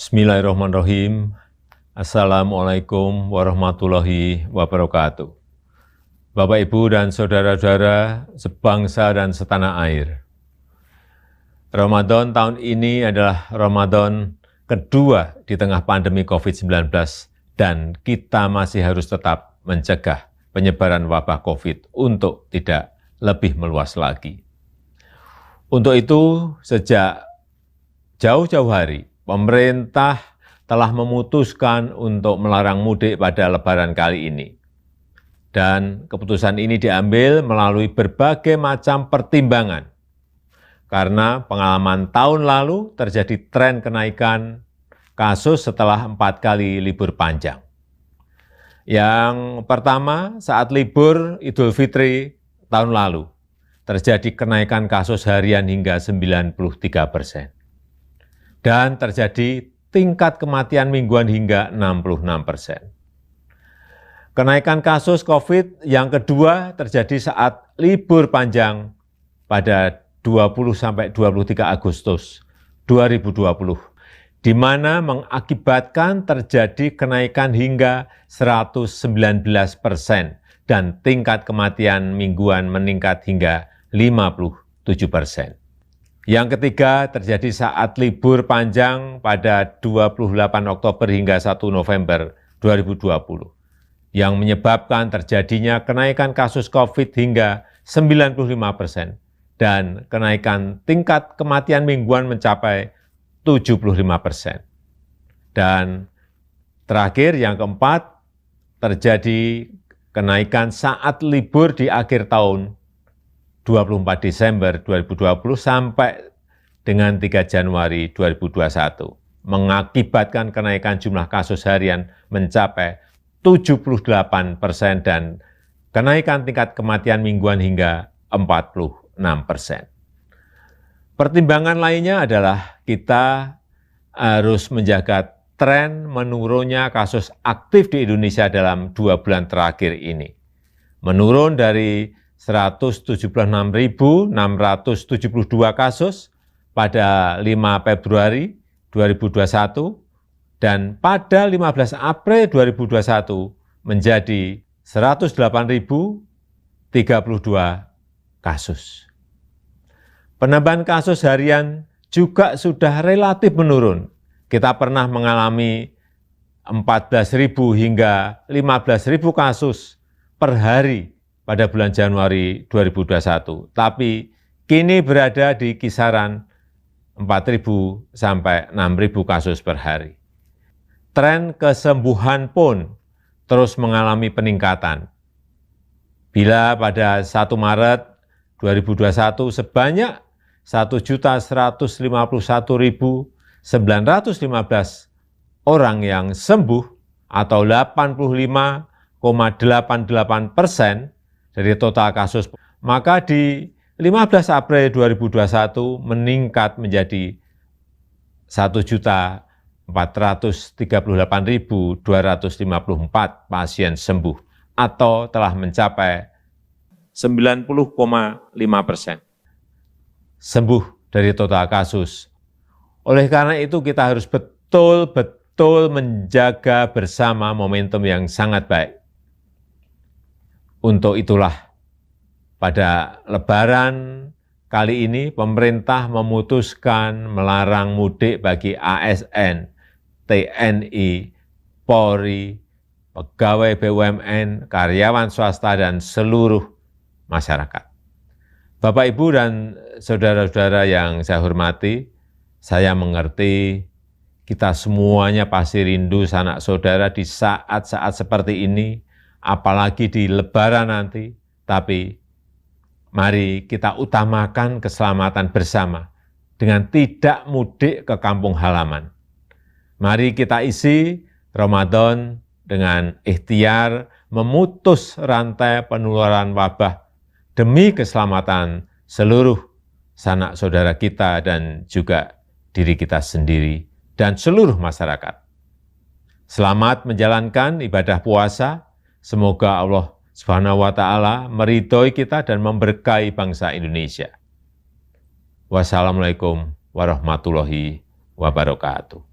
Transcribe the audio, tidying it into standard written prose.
Bismillahirrahmanirrahim. Assalamualaikum warahmatullahi wabarakatuh. Bapak, Ibu, dan saudara-saudara sebangsa dan setanah air. Ramadan tahun ini adalah Ramadan kedua di tengah pandemi COVID-19 dan kita masih harus tetap mencegah penyebaran wabah COVID untuk tidak lebih meluas lagi. Untuk itu, sejak jauh-jauh hari, pemerintah telah memutuskan untuk melarang mudik pada Lebaran kali ini. Dan keputusan ini diambil melalui berbagai macam pertimbangan. Karena pengalaman tahun lalu terjadi tren kenaikan kasus setelah 4 kali libur panjang. Yang pertama, saat libur Idul Fitri tahun lalu, terjadi kenaikan kasus harian hingga 93%. Dan terjadi tingkat kematian mingguan hingga 66%. Kenaikan kasus COVID yang kedua terjadi saat libur panjang pada 20-23 Agustus 2020, di mana mengakibatkan terjadi kenaikan hingga 119% dan tingkat kematian mingguan meningkat hingga 57%. Yang ketiga terjadi saat libur panjang pada 28 Oktober hingga 1 November 2020, yang menyebabkan terjadinya kenaikan kasus COVID hingga 95% dan kenaikan tingkat kematian mingguan mencapai 75%. Dan terakhir yang keempat, terjadi kenaikan saat libur di akhir tahun 24 Desember 2020 sampai dengan 3 Januari 2021, mengakibatkan kenaikan jumlah kasus harian mencapai 78% dan kenaikan tingkat kematian mingguan hingga 46%. Pertimbangan lainnya adalah kita harus menjaga tren menurunnya kasus aktif di Indonesia dalam 2 bulan terakhir ini. Menurun dari 176.672 kasus pada 5 Februari 2021 dan pada 15 April 2021 menjadi 108.032 kasus. Penambahan kasus harian juga sudah relatif menurun. Kita pernah mengalami 14.000 hingga 15.000 kasus per hari pada bulan Januari 2021, tapi kini berada di kisaran 4.000 sampai 6.000 kasus per hari. Tren kesembuhan pun terus mengalami peningkatan. Bila pada 1 Maret 2021 sebanyak 1.151.915 orang yang sembuh atau 85,88% dari total kasus, maka di 15 April 2021 meningkat menjadi 1.438.254 pasien sembuh atau telah mencapai 90,5% sembuh dari total kasus. Oleh karena itu kita harus betul-betul menjaga bersama momentum yang sangat baik. Untuk itulah pada Lebaran kali ini pemerintah memutuskan melarang mudik bagi ASN, TNI, Polri, pegawai BUMN, karyawan swasta, dan seluruh masyarakat. Bapak, Ibu, dan saudara-saudara yang saya hormati, saya mengerti kita semuanya pasti rindu sanak saudara di saat-saat seperti ini, apalagi di Lebaran nanti. Tapi mari kita utamakan keselamatan bersama dengan tidak mudik ke kampung halaman. Mari kita isi Ramadan dengan ikhtiar memutus rantai penularan wabah demi keselamatan seluruh sanak saudara kita dan juga diri kita sendiri dan seluruh masyarakat. Selamat menjalankan ibadah puasa. Semoga Allah Subhanahu wa Ta'ala meridhoi kita dan memberkahi bangsa Indonesia. Wassalamualaikum warahmatullahi wabarakatuh.